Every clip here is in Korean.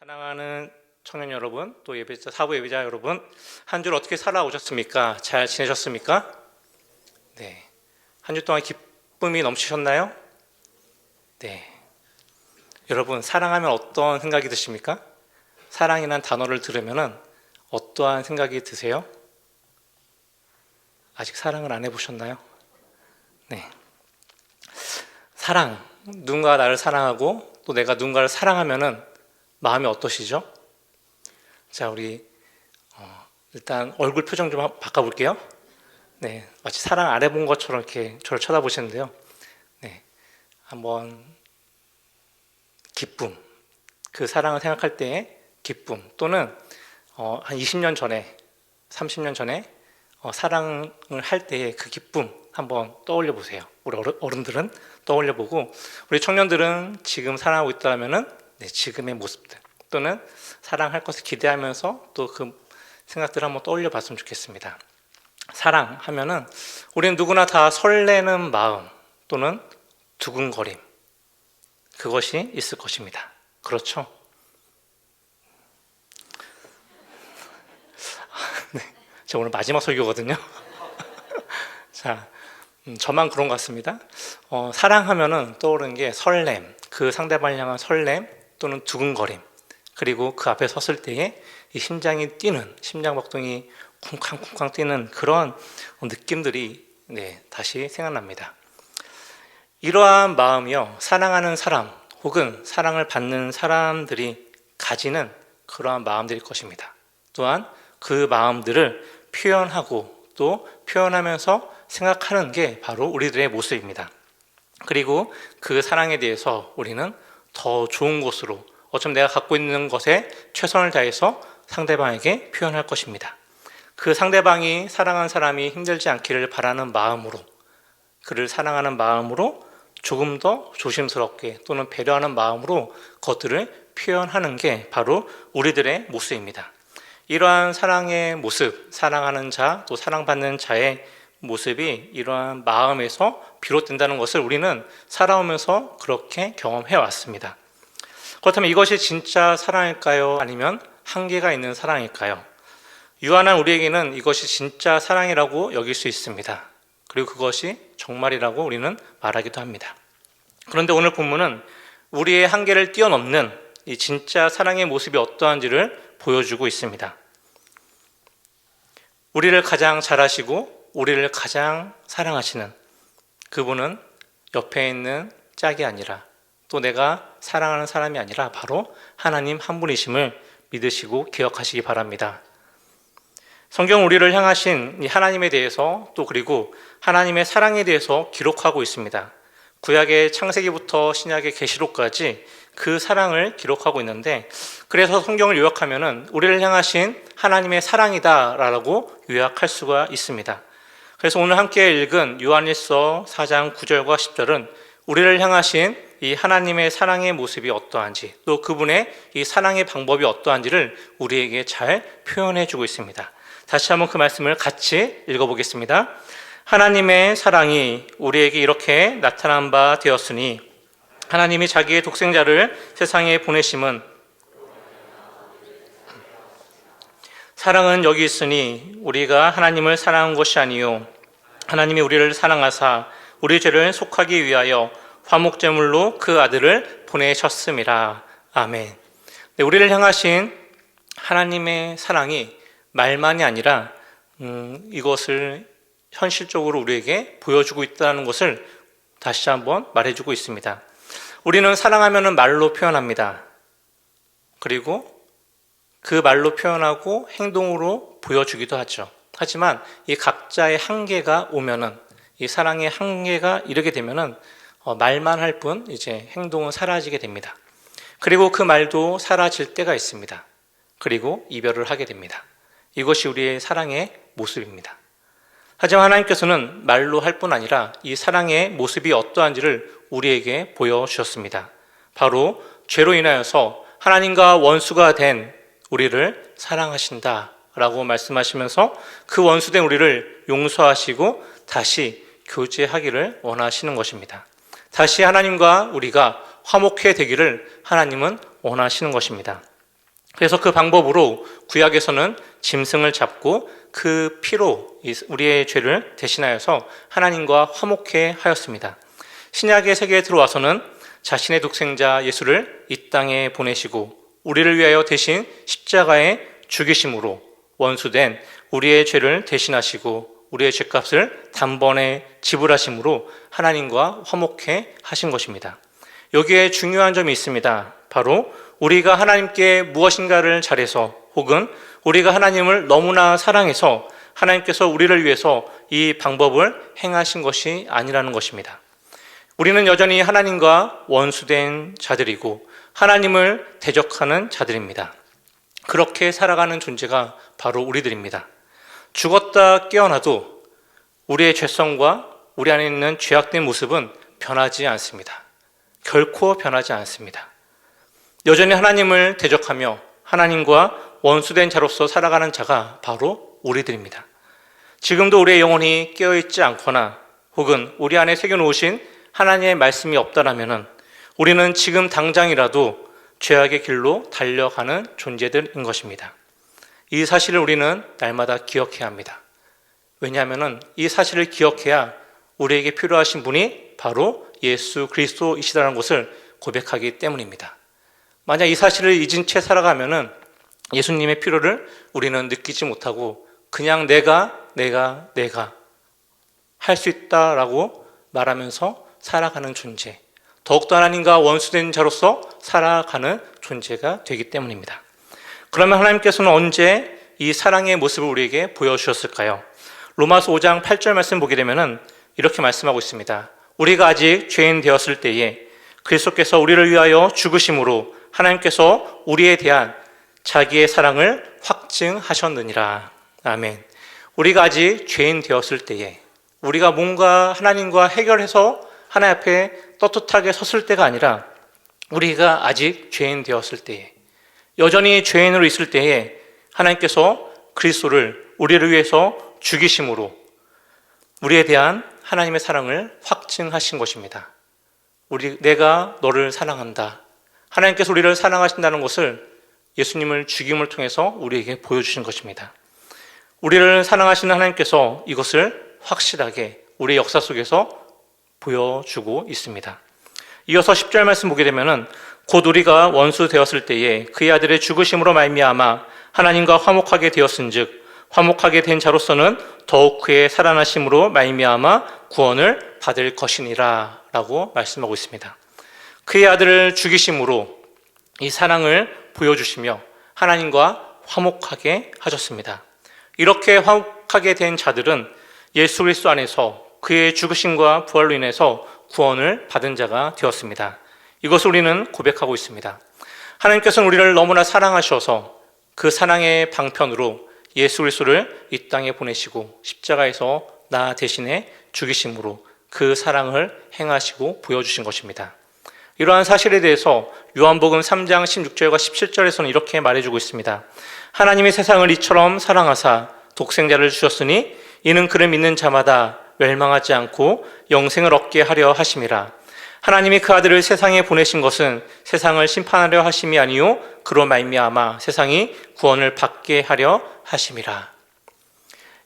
사랑하는 청년 여러분, 또 예배자, 사부 예배자 여러분, 한 주 어떻게 살아오셨습니까? 잘 지내셨습니까? 네. 한 주 동안 기쁨이 넘치셨나요? 네. 여러분, 사랑하면 어떤 생각이 드십니까? 사랑이라는 단어를 들으면 어떠한 생각이 드세요? 아직 사랑을 안 해보셨나요? 네. 사랑, 누군가 나를 사랑하고 또 내가 누군가를 사랑하면은 마음이 어떠시죠? 자, 우리 일단 얼굴 표정 좀 바꿔볼게요. 네, 마치 사랑 안 해본 것처럼 이렇게 저를 쳐다보시는데요. 네, 한번 기쁨, 그 사랑을 생각할 때의 기쁨, 또는 한 20년 전에, 30년 전에 사랑을 할 때의 그 기쁨 한번 떠올려 보세요. 우리 어른들은 떠올려 보고, 우리 청년들은 지금 사랑하고 있다면은 지금의 모습들, 또는 사랑할 것을 기대하면서 또 그 생각들을 한번 떠올려 봤으면 좋겠습니다. 사랑하면은 우리는 누구나 다 설레는 마음 또는 두근거림, 그것이 있을 것입니다. 그렇죠? 네, 제가 오늘 마지막 설교거든요. 자, 저만 그런 것 같습니다. 사랑하면은 떠오르는 게 설렘, 그 상대방을 향한 설렘 또는 두근거림, 그리고 그 앞에 섰을 때에 이 심장이 뛰는, 심장박동이 쿵쾅쿵쾅 뛰는 그런 느낌들이 다시 생각납니다. 이러한 마음이요, 사랑하는 사람 혹은 사랑을 받는 사람들이 가지는 그러한 마음들일 것입니다. 또한 그 마음들을 표현하고 또 표현하면서 생각하는 게 바로 우리들의 모습입니다. 그리고 그 사랑에 대해서 우리는 더 좋은 것으로, 어쩌면 내가 갖고 있는 것에 최선을 다해서 상대방에게 표현할 것입니다. 그 상대방이 사랑하는 사람이 힘들지 않기를 바라는 마음으로, 그를 사랑하는 마음으로 조금 더 조심스럽게 또는 배려하는 마음으로 그것들을 표현하는 게 바로 우리들의 모습입니다. 이러한 사랑의 모습, 사랑하는 자 또 사랑받는 자의 모습이 이러한 마음에서 비롯된다는 것을 우리는 살아오면서 그렇게 경험해 왔습니다. 그렇다면 이것이 진짜 사랑일까요? 아니면 한계가 있는 사랑일까요? 유한한 우리에게는 이것이 진짜 사랑이라고 여길 수 있습니다. 그리고 그것이 정말이라고 우리는 말하기도 합니다. 그런데 오늘 본문은 우리의 한계를 뛰어넘는 이 진짜 사랑의 모습이 어떠한지를 보여주고 있습니다. 우리를 가장 잘 아시고 우리를 가장 사랑하시는 그분은 옆에 있는 짝이 아니라, 또 내가 사랑하는 사람이 아니라 바로 하나님 한 분이심을 믿으시고 기억하시기 바랍니다. 성경 우리를 향하신 이 하나님에 대해서, 또 그리고 하나님의 사랑에 대해서 기록하고 있습니다. 구약의 창세기부터 신약의 계시록까지 그 사랑을 기록하고 있는데, 그래서 성경을 요약하면은 우리를 향하신 하나님의 사랑이다라고 요약할 수가 있습니다. 그래서 오늘 함께 읽은 요한일서 4장 9절과 10절은 우리를 향하신 이 하나님의 사랑의 모습이 어떠한지, 또 그분의 이 사랑의 방법이 어떠한지를 우리에게 잘 표현해 주고 있습니다. 다시 한번 그 말씀을 같이 읽어보겠습니다. 하나님의 사랑이 우리에게 이렇게 나타난 바 되었으니 하나님이 자기의 독생자를 세상에 보내심은, 사랑은 여기 있으니 우리가 하나님을 사랑한 것이 아니요 하나님이 우리를 사랑하사 우리 죄를 속하기 위하여 화목제물로 그 아들을 보내셨음이라. 아멘. 우리를 향하신 하나님의 사랑이 말만이 아니라 이것을 현실적으로 우리에게 보여주고 있다는 것을 다시 한번 말해주고 있습니다. 우리는 사랑하면 말로 표현합니다. 그리고 그 말로 표현하고 행동으로 보여주기도 하죠. 하지만 이 각자의 한계가 오면은, 이 사랑의 한계가 이르게 되면은 말만 할 뿐 이제 행동은 사라지게 됩니다. 그리고 그 말도 사라질 때가 있습니다. 그리고 이별을 하게 됩니다. 이것이 우리의 사랑의 모습입니다. 하지만 하나님께서는 말로 할 뿐 아니라 이 사랑의 모습이 어떠한지를 우리에게 보여주셨습니다. 바로 죄로 인하여서 하나님과 원수가 된 우리를 사랑하신다라고 말씀하시면서 그 원수된 우리를 용서하시고 다시 교제하기를 원하시는 것입니다. 다시 하나님과 우리가 화목해 되기를 하나님은 원하시는 것입니다. 그래서 그 방법으로 구약에서는 짐승을 잡고 그 피로 우리의 죄를 대신하여서 하나님과 화목해 하였습니다. 신약의 세계에 들어와서는 자신의 독생자 예수를 이 땅에 보내시고 우리를 위하여 대신 십자가에 죽이심으로 원수된 우리의 죄를 대신하시고 우리의 죄값을 단번에 지불하심으로 하나님과 화목해 하신 것입니다. 여기에 중요한 점이 있습니다. 바로 우리가 하나님께 무엇인가를 잘해서 혹은 우리가 하나님을 너무나 사랑해서 하나님께서 우리를 위해서 이 방법을 행하신 것이 아니라는 것입니다. 우리는 여전히 하나님과 원수된 자들이고 하나님을 대적하는 자들입니다. 그렇게 살아가는 존재가 바로 우리들입니다. 죽었다 깨어나도 우리의 죄성과 우리 안에 있는 죄악된 모습은 변하지 않습니다. 결코 변하지 않습니다. 여전히 하나님을 대적하며 하나님과 원수된 자로서 살아가는 자가 바로 우리들입니다. 지금도 우리의 영혼이 깨어있지 않거나 혹은 우리 안에 새겨놓으신 하나님의 말씀이 없다라면 우리는 지금 당장이라도 죄악의 길로 달려가는 존재들인 것입니다. 이 사실을 우리는 날마다 기억해야 합니다. 왜냐하면 이 사실을 기억해야 우리에게 필요하신 분이 바로 예수 그리스도이시다는 것을 고백하기 때문입니다. 만약 이 사실을 잊은 채 살아가면 예수님의 필요를 우리는 느끼지 못하고 그냥 내가 할 수 있다라고 말하면서 살아가는 존재, 더욱더 하나님과 원수된 자로서 살아가는 존재가 되기 때문입니다. 그러면 하나님께서는 언제 이 사랑의 모습을 우리에게 보여주셨을까요? 로마서 5장 8절 말씀 보게 되면 이렇게 말씀하고 있습니다. 우리가 아직 죄인 되었을 때에 그리스도께서 우리를 위하여 죽으심으로 하나님께서 우리에 대한 자기의 사랑을 확증하셨느니라. 아멘. 우리가 아직 죄인 되었을 때에 우리가 뭔가 하나님과 해결해서 하나님 앞에 떳떳하게 섰을 때가 아니라 우리가 아직 죄인 되었을 때에 여전히 죄인으로 있을 때에 하나님께서 그리스도를 우리를 위해서 죽이심으로 우리에 대한 하나님의 사랑을 확증하신 것입니다. 내가 너를 사랑한다. 하나님께서 우리를 사랑하신다는 것을 예수님을 죽임을 통해서 우리에게 보여주신 것입니다. 우리를 사랑하시는 하나님께서 이것을 확실하게 우리의 역사 속에서 보여주고 있습니다. 이어서 10절 말씀 보게 되면 곧 우리가 원수 되었을 때에 그의 아들의 죽으심으로 말미암아 하나님과 화목하게 되었은즉 화목하게 된 자로서는 더욱 그의 살아나심으로 말미암아 구원을 받을 것이니라 라고 말씀하고 있습니다. 그의 아들을 죽이심으로 이 사랑을 보여주시며 하나님과 화목하게 하셨습니다. 이렇게 화목하게 된 자들은 예수 그리스도 안에서 그의 죽으심과 부활로 인해서 구원을 받은 자가 되었습니다. 이것을 우리는 고백하고 있습니다. 하나님께서는 우리를 너무나 사랑하셔서 그 사랑의 방편으로 예수 그리스도를 이 땅에 보내시고 십자가에서 나 대신에 죽이심으로 그 사랑을 행하시고 보여주신 것입니다. 이러한 사실에 대해서 요한복음 3장 16절과 17절에서는 이렇게 말해주고 있습니다. 하나님이 세상을 이처럼 사랑하사 독생자를 주셨으니 이는 그를 믿는 자마다 멸망하지 않고 영생을 얻게 하려 하심이라. 하나님이 그 아들을 세상에 보내신 것은 세상을 심판하려 하심이 아니요 그로 말미암아 세상이 구원을 받게 하려 하심이라.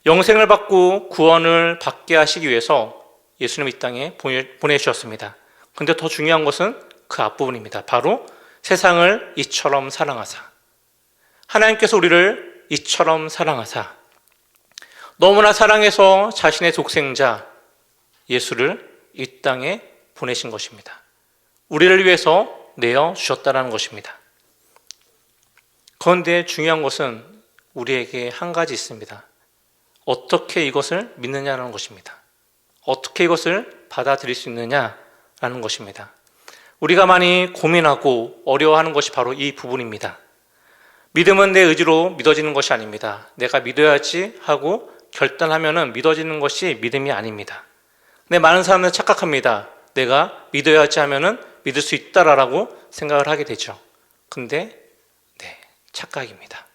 영생을 받고 구원을 받게 하시기 위해서 예수님 이 땅에 보내주셨습니다. 근데 더 중요한 것은 그 앞부분입니다. 바로 세상을 이처럼 사랑하사. 하나님께서 우리를 이처럼 사랑하사 너무나 사랑해서 자신의 독생자 예수를 이 땅에 보내신 것입니다. 우리를 위해서 내어 주셨다는 것입니다. 그런데 중요한 것은 우리에게 한 가지 있습니다. 어떻게 이것을 믿느냐라는 것입니다. 어떻게 이것을 받아들일 수 있느냐라는 것입니다. 우리가 많이 고민하고 어려워하는 것이 바로 이 부분입니다. 믿음은 내 의지로 믿어지는 것이 아닙니다. 내가 믿어야지 하고 결단하면 믿어지는 것이 믿음이 아닙니다. 근데 많은 사람들은 착각합니다. 내가 믿어야지 하면 믿을 수 있다라고 생각을 하게 되죠. 근데 착각입니다.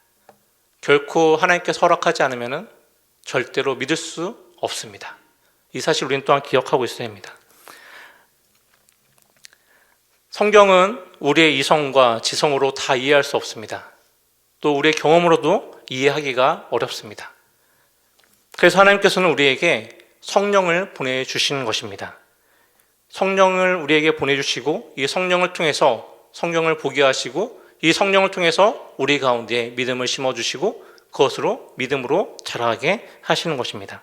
결코 하나님께서 허락하지 않으면 절대로 믿을 수 없습니다. 이 사실 우리는 또한 기억하고 있어야 합니다. 성경은 우리의 이성과 지성으로 다 이해할 수 없습니다. 또 우리의 경험으로도 이해하기가 어렵습니다. 그래서 하나님께서는 우리에게 성령을 보내주시는 것입니다. 성령을 우리에게 보내주시고 이 성령을 통해서 성경을 보게 하시고 이 성령을 통해서 우리 가운데 믿음을 심어주시고 그것으로 믿음으로 자라게 하시는 것입니다.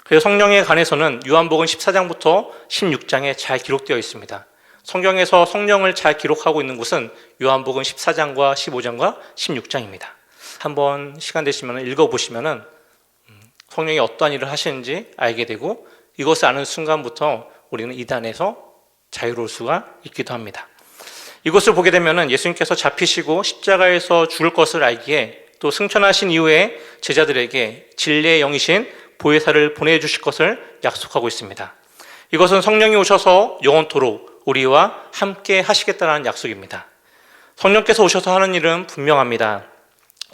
그래서 성령에 관해서는 요한복음 14장부터 16장에 잘 기록되어 있습니다. 성경에서 성령을 잘 기록하고 있는 곳은 요한복음 14장과 15장과 16장입니다. 한번 시간 되시면 읽어보시면 성령이 어떠한 일을 하시는지 알게 되고 이것을 아는 순간부터 우리는 이단에서 자유로울 수가 있기도 합니다. 이것을 보게 되면 예수님께서 잡히시고 십자가에서 죽을 것을 알기에 또 승천하신 이후에 제자들에게 진리의 영이신 보혜사를 보내주실 것을 약속하고 있습니다. 이것은 성령이 오셔서 영원토록 우리와 함께 하시겠다는 약속입니다. 성령께서 오셔서 하는 일은 분명합니다.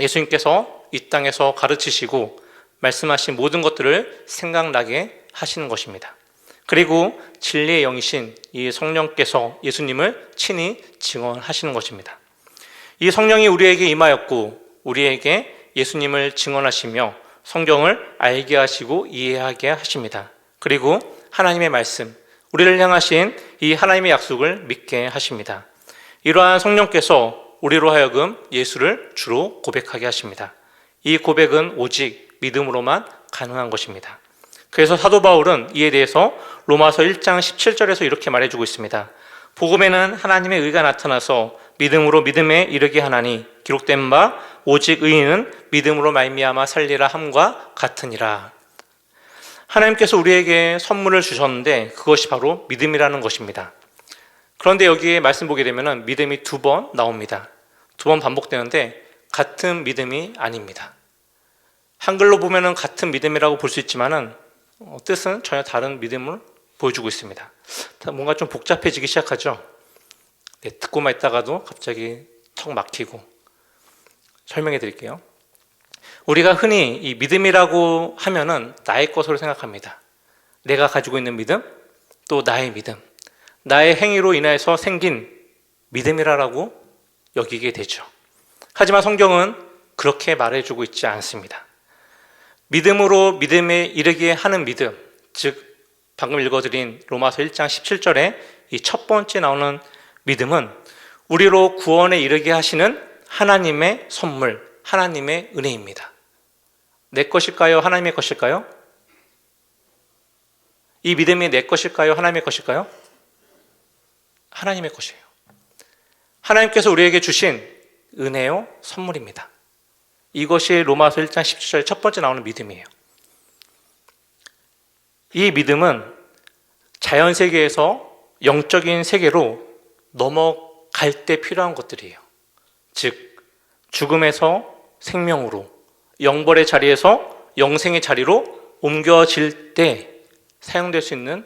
예수님께서 이 땅에서 가르치시고 말씀하신 모든 것들을 생각나게 하시는 것입니다. 그리고 진리의 영이신 이 성령께서 예수님을 친히 증언하시는 것입니다. 이 성령이 우리에게 임하였고 우리에게 예수님을 증언하시며 성경을 알게 하시고 이해하게 하십니다. 그리고 하나님의 말씀, 우리를 향하신 이 하나님의 약속을 믿게 하십니다. 이러한 성령께서 우리로 하여금 예수를 주로 고백하게 하십니다. 이 고백은 오직 믿음으로만 가능한 것입니다. 그래서 사도 바울은 이에 대해서 로마서 1장 17절에서 이렇게 말해주고 있습니다. 복음에는 하나님의 의가 나타나서 믿음으로 믿음에 이르게 하나니 기록된 바 오직 의인은 믿음으로 말미암아 살리라 함과 같으니라. 하나님께서 우리에게 선물을 주셨는데 그것이 바로 믿음이라는 것입니다. 그런데 여기에 말씀 보게 되면 믿음이 2번 나옵니다. 2번 반복되는데 같은 믿음이 아닙니다. 한글로 보면 같은 믿음이라고 볼 수 있지만 뜻은 전혀 다른 믿음을 보여주고 있습니다. 뭔가 좀 복잡해지기 시작하죠. 듣고만 있다가도 갑자기 턱 막히고 설명해 드릴게요. 우리가 흔히 이 믿음이라고 하면은 나의 것으로 생각합니다. 내가 가지고 있는 믿음, 또 나의 믿음, 나의 행위로 인해서 생긴 믿음이라고 여기게 되죠. 하지만 성경은 그렇게 말해주고 있지 않습니다. 믿음으로 믿음에 이르게 하는 믿음, 즉 방금 읽어드린 로마서 1장 17절에 이 첫 번째 나오는 믿음은 우리로 구원에 이르게 하시는 하나님의 선물, 하나님의 은혜입니다. 내 것일까요? 하나님의 것일까요? 이 믿음이 내 것일까요? 하나님의 것일까요? 하나님의 것이에요. 하나님께서 우리에게 주신 은혜요, 선물입니다. 이것이 로마서 1장 17절에 첫 번째 나오는 믿음이에요. 이 믿음은 자연 세계에서 영적인 세계로 넘어갈 때 필요한 것들이에요. 즉 죽음에서 생명으로, 영벌의 자리에서 영생의 자리로 옮겨질 때 사용될 수 있는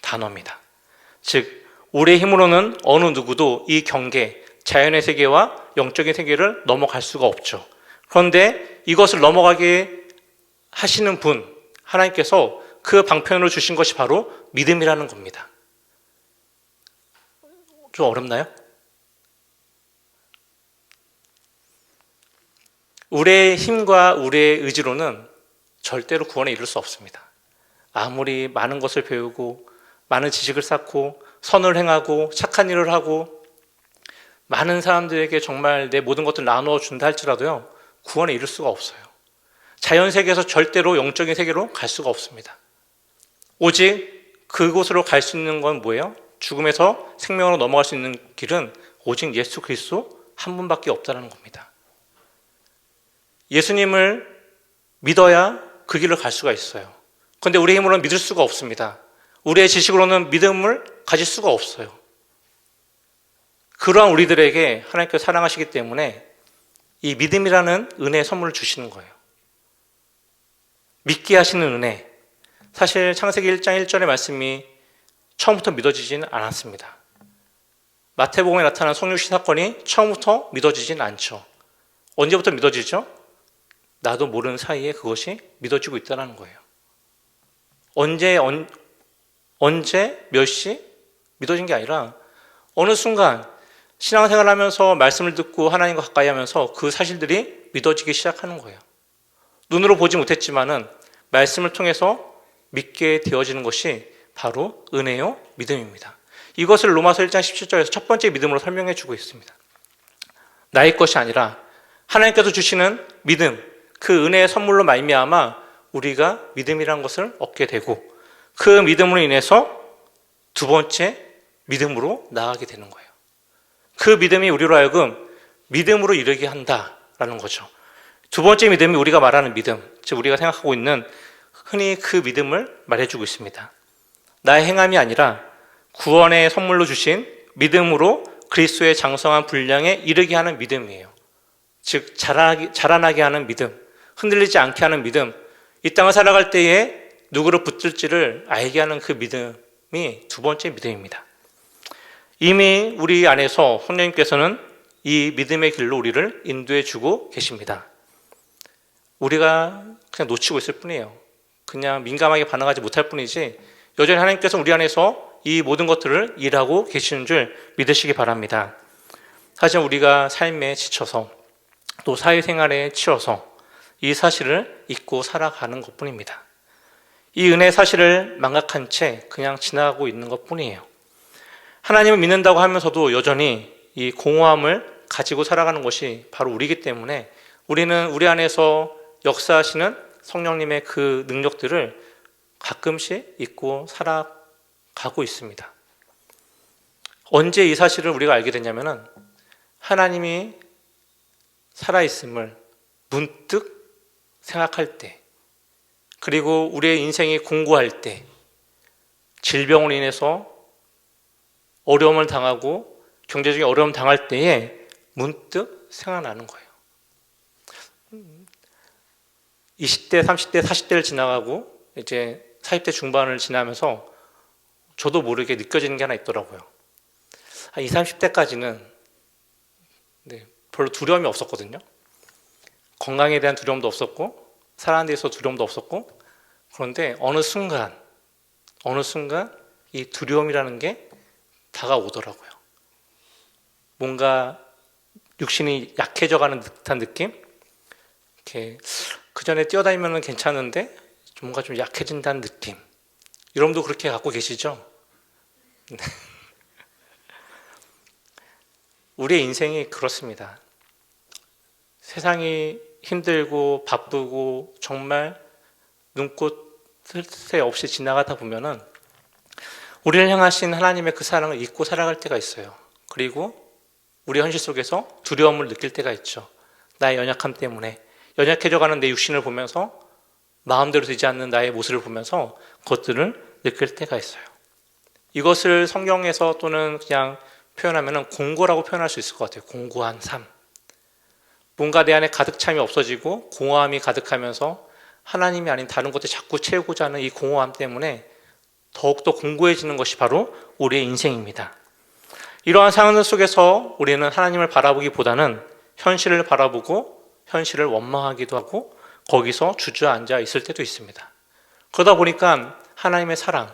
단어입니다. 즉 우리의 힘으로는 어느 누구도 이 경계, 자연의 세계와 영적인 세계를 넘어갈 수가 없죠. 그런데 이것을 넘어가게 하시는 분, 하나님께서 그 방편으로 주신 것이 바로 믿음이라는 겁니다. 좀 어렵나요? 우리의 힘과 우리의 의지로는 절대로 구원에 이를 수 없습니다. 아무리 많은 것을 배우고 많은 지식을 쌓고 선을 행하고 착한 일을 하고 많은 사람들에게 정말 내 모든 것들을 나누어 준다 할지라도요, 구원에 이를 수가 없어요. 자연 세계에서 절대로 영적인 세계로 갈 수가 없습니다. 오직 그곳으로 갈 수 있는 건 뭐예요? 죽음에서 생명으로 넘어갈 수 있는 길은 오직 예수 그리스도 한 분밖에 없다는 겁니다. 예수님을 믿어야 그 길을 갈 수가 있어요. 그런데 우리의 힘으로는 믿을 수가 없습니다. 우리의 지식으로는 믿음을 가질 수가 없어요. 그러한 우리들에게 하나님께서 사랑하시기 때문에 이 믿음이라는 은혜의 선물을 주시는 거예요. 믿게 하시는 은혜. 사실 창세기 1장 1절의 말씀이 처음부터 믿어지지는 않았습니다. 마태복음에 나타난 성육신 사건이 처음부터 믿어지진 않죠. 언제부터 믿어지죠? 나도 모르는 사이에 그것이 믿어지고 있다는 거예요. 언제 몇 시 믿어진 게 아니라 어느 순간 신앙생활을 하면서 말씀을 듣고 하나님과 가까이 하면서 그 사실들이 믿어지기 시작하는 거예요. 눈으로 보지 못했지만은 말씀을 통해서 믿게 되어지는 것이 바로 은혜요 믿음입니다. 이것을 로마서 1장 17절에서 첫 번째 믿음으로 설명해 주고 있습니다. 나의 것이 아니라 하나님께서 주시는 믿음, 그 은혜의 선물로 말미암아 우리가 믿음이라는 것을 얻게 되고 그 믿음으로 인해서 두 번째 믿음으로 나아가게 되는 거예요. 그 믿음이 우리로 하여금 믿음으로 이르게 한다라는 거죠. 두 번째 믿음이 우리가 말하는 믿음, 즉 우리가 생각하고 있는 흔히 그 믿음을 말해주고 있습니다. 나의 행함이 아니라 구원의 선물로 주신 믿음으로 그리스도의 장성한 분량에 이르게 하는 믿음이에요. 즉 자라나게 하는 믿음, 흔들리지 않게 하는 믿음, 이 땅을 살아갈 때에 누구를 붙들지를 알게 하는 그 믿음이 두 번째 믿음입니다. 이미 우리 안에서 성령님께서는 이 믿음의 길로 우리를 인도해 주고 계십니다. 우리가 그냥 놓치고 있을 뿐이에요. 그냥 민감하게 반응하지 못할 뿐이지 여전히 하나님께서 우리 안에서 이 모든 것들을 일하고 계시는 줄 믿으시기 바랍니다. 하지만 우리가 삶에 지쳐서 또 사회생활에 치여서 이 사실을 잊고 살아가는 것뿐입니다. 이 은혜의 사실을 망각한 채 그냥 지나가고 있는 것뿐이에요. 하나님을 믿는다고 하면서도 여전히 이 공허함을 가지고 살아가는 것이 바로 우리이기 때문에 우리는 우리 안에서 역사하시는 성령님의 그 능력들을 가끔씩 잊고 살아가고 있습니다. 언제 이 사실을 우리가 알게 됐냐면은 하나님이 살아있음을 문득 생각할 때, 그리고 우리의 인생이 공고할 때, 질병으로 인해서 어려움을 당하고 경제적인 어려움 당할 때에 문득 생각나는 거예요. 20대, 30대, 40대를 지나가고 이제 40대 중반을 지나면서 저도 모르게 느껴지는 게 하나 있더라고요. 한 20, 30대까지는 별로 두려움이 없었거든요. 건강에 대한 두려움도 없었고 살아가는 데 있어서 두려움도 없었고, 그런데 어느 순간 이 두려움이라는 게 다가오더라고요. 뭔가 육신이 약해져가는 듯한 느낌? 이렇게 그 전에 뛰어다니면 괜찮은데 뭔가 좀 약해진다는 느낌. 여러분도 그렇게 갖고 계시죠? 우리의 인생이 그렇습니다. 세상이 힘들고 바쁘고 정말 눈꽃 새 없이 지나가다 보면은 우리를 향하신 하나님의 그 사랑을 잊고 살아갈 때가 있어요. 그리고 우리 현실 속에서 두려움을 느낄 때가 있죠. 나의 연약함 때문에 연약해져가는 내 육신을 보면서 마음대로 되지 않는 나의 모습을 보면서 그것들을 느낄 때가 있어요. 이것을 성경에서 또는 그냥 표현하면 공고라고 표현할 수 있을 것 같아요. 공고한 삶. 뭔가 내 안에 가득 참이 없어지고 공허함이 가득하면서 하나님이 아닌 다른 것에 자꾸 채우고자 하는 이 공허함 때문에 더욱더 공고해지는 것이 바로 우리의 인생입니다. 이러한 상황 속에서 우리는 하나님을 바라보기보다는 현실을 바라보고 현실을 원망하기도 하고 거기서 주저앉아 있을 때도 있습니다. 그러다 보니까 하나님의 사랑,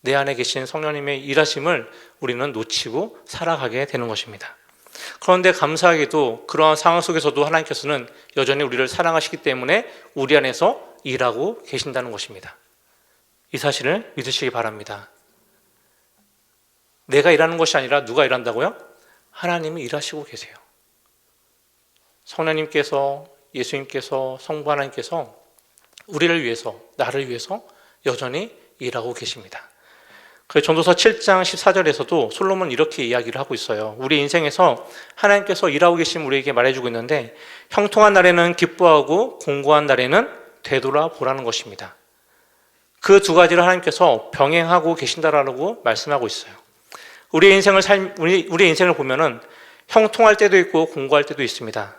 내 안에 계신 성령님의 일하심을 우리는 놓치고 살아가게 되는 것입니다. 그런데 감사하게도 그러한 상황 속에서도 하나님께서는 여전히 우리를 사랑하시기 때문에 우리 안에서 일하고 계신다는 것입니다. 이 사실을 믿으시기 바랍니다. 내가 일하는 것이 아니라 누가 일한다고요? 하나님이 일하시고 계세요. 성령님께서, 예수님께서, 성부 하나님께서 우리를 위해서, 나를 위해서 여전히 일하고 계십니다. 그래서 전도서 7장 14절에서도 솔로몬은 이렇게 이야기를 하고 있어요. 우리 인생에서 하나님께서 일하고 계심 우리에게 말해주고 있는데 형통한 날에는 기뻐하고 공고한 날에는 되돌아보라는 것입니다. 그 두 가지를 하나님께서 병행하고 계신다라고 말씀하고 있어요. 우리의 인생을 보면은 형통할 때도 있고 공고할 때도 있습니다.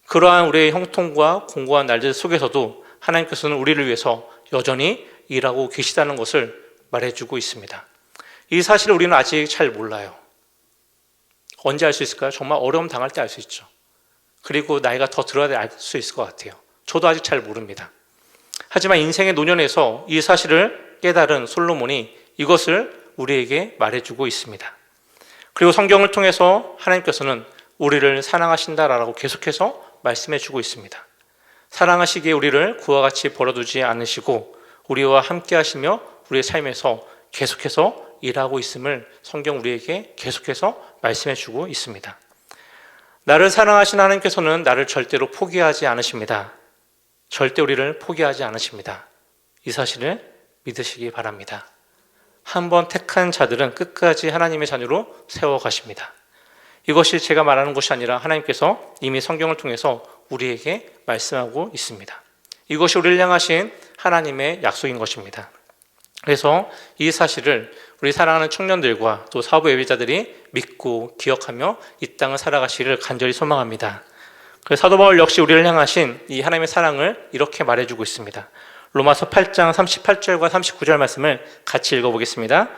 그러한 우리의 형통과 공고한 날들 속에서도 하나님께서는 우리를 위해서 여전히 일하고 계시다는 것을 말해주고 있습니다. 이 사실을 우리는 아직 잘 몰라요. 언제 알 수 있을까요? 정말 어려움 당할 때 알 수 있죠. 그리고 나이가 더 들어야 알 수 있을 것 같아요. 저도 아직 잘 모릅니다. 하지만 인생의 노년에서 이 사실을 깨달은 솔로몬이 이것을 우리에게 말해주고 있습니다. 그리고 성경을 통해서 하나님께서는 우리를 사랑하신다라고 계속해서 말씀해 주고 있습니다. 사랑하시기에 우리를 그와 같이 버려두지 않으시고 우리와 함께 하시며 우리의 삶에서 계속해서 일하고 있음을 성경 우리에게 계속해서 말씀해 주고 있습니다. 나를 사랑하신 하나님께서는 나를 절대로 포기하지 않으십니다. 절대 우리를 포기하지 않으십니다. 이 사실을 믿으시기 바랍니다. 한번 택한 자들은 끝까지 하나님의 자녀로 세워가십니다. 이것이 제가 말하는 것이 아니라 하나님께서 이미 성경을 통해서 우리에게 말씀하고 있습니다. 이것이 우리를 향하신 하나님의 약속인 것입니다. 그래서 이 사실을 우리 사랑하는 청년들과 또 사부 예배자들이 믿고 기억하며 이 땅을 살아가시기를 간절히 소망합니다. 그래서 사도 바울 역시 우리를 향하신 이 하나님의 사랑을 이렇게 말해주고 있습니다. 로마서 8장 38절과 39절 말씀을 같이 읽어보겠습니다.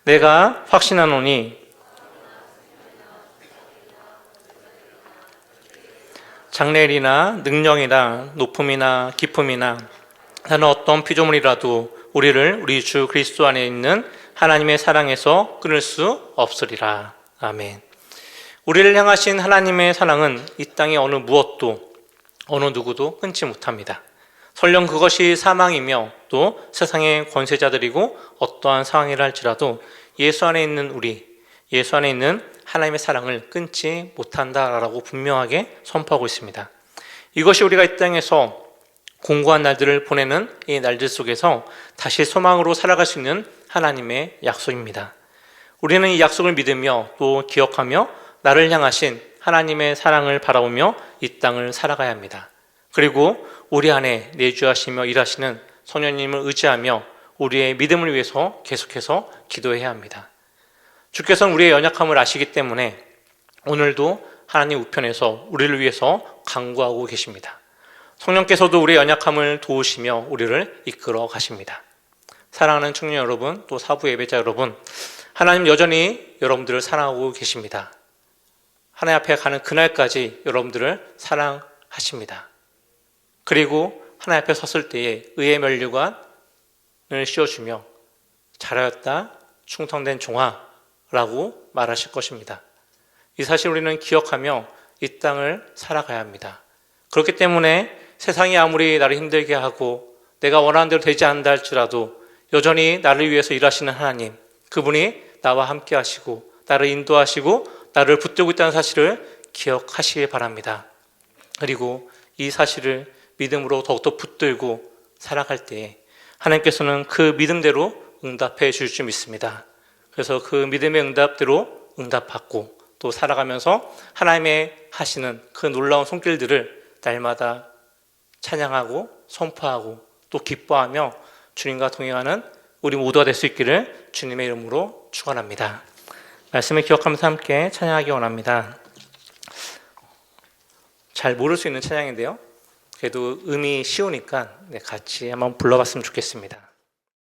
내가 확신하노니 장래일이나 능력이나 높음이나 기쁨이나 다른 어떤 피조물이라도 우리를 우리 주 그리스도 안에 있는 하나님의 사랑에서 끊을 수 없으리라. 아멘. 우리를 향하신 하나님의 사랑은 이 땅의 어느 무엇도 어느 누구도 끊지 못합니다. 설령 그것이 사망이며 또 세상의 권세자들이고 어떠한 상황이라 할지라도 예수 안에 있는 우리, 예수 안에 있는 하나님의 사랑을 끊지 못한다라고 분명하게 선포하고 있습니다. 이것이 우리가 이 땅에서 공고한 날들을 보내는 이 날들 속에서 다시 소망으로 살아갈 수 있는 하나님의 약속입니다. 우리는 이 약속을 믿으며 또 기억하며 나를 향하신 하나님의 사랑을 바라보며 이 땅을 살아가야 합니다. 그리고 우리 안에 내주하시며 일하시는 성령님을 의지하며 우리의 믿음을 위해서 계속해서 기도해야 합니다. 주께서는 우리의 연약함을 아시기 때문에 오늘도 하나님 우편에서 우리를 위해서 간구하고 계십니다. 성령께서도 우리의 연약함을 도우시며 우리를 이끌어 가십니다. 사랑하는 청년 여러분, 또 사부 예배자 여러분, 하나님 여전히 여러분들을 사랑하고 계십니다. 하나님 앞에 가는 그날까지 여러분들을 사랑하십니다. 그리고 하나님 앞에 섰을 때에 의의 면류관을 씌워주며 잘하였다 충성된 종아라고 말하실 것입니다. 이 사실 우리는 기억하며 이 땅을 살아가야 합니다. 그렇기 때문에 세상이 아무리 나를 힘들게 하고 내가 원하는 대로 되지 않는다 할지라도 여전히 나를 위해서 일하시는 하나님, 그분이 나와 함께 하시고 나를 인도하시고 나를 붙들고 있다는 사실을 기억하시기 바랍니다. 그리고 이 사실을 믿음으로 더욱더 붙들고 살아갈 때에 하나님께서는 그 믿음대로 응답해 주실 줄 믿습니다. 그래서 그 믿음의 응답대로 응답받고 또 살아가면서 하나님의 하시는 그 놀라운 손길들을 날마다 찬양하고 선포하고 또 기뻐하며 주님과 동행하는 우리 모두가 될 수 있기를 주님의 이름으로 축원합니다. 말씀을 기억하면서 함께 찬양하기 원합니다. 잘 모를 수 있는 찬양인데요. 그래도 음이 쉬우니까 같이 한번 불러봤으면 좋겠습니다.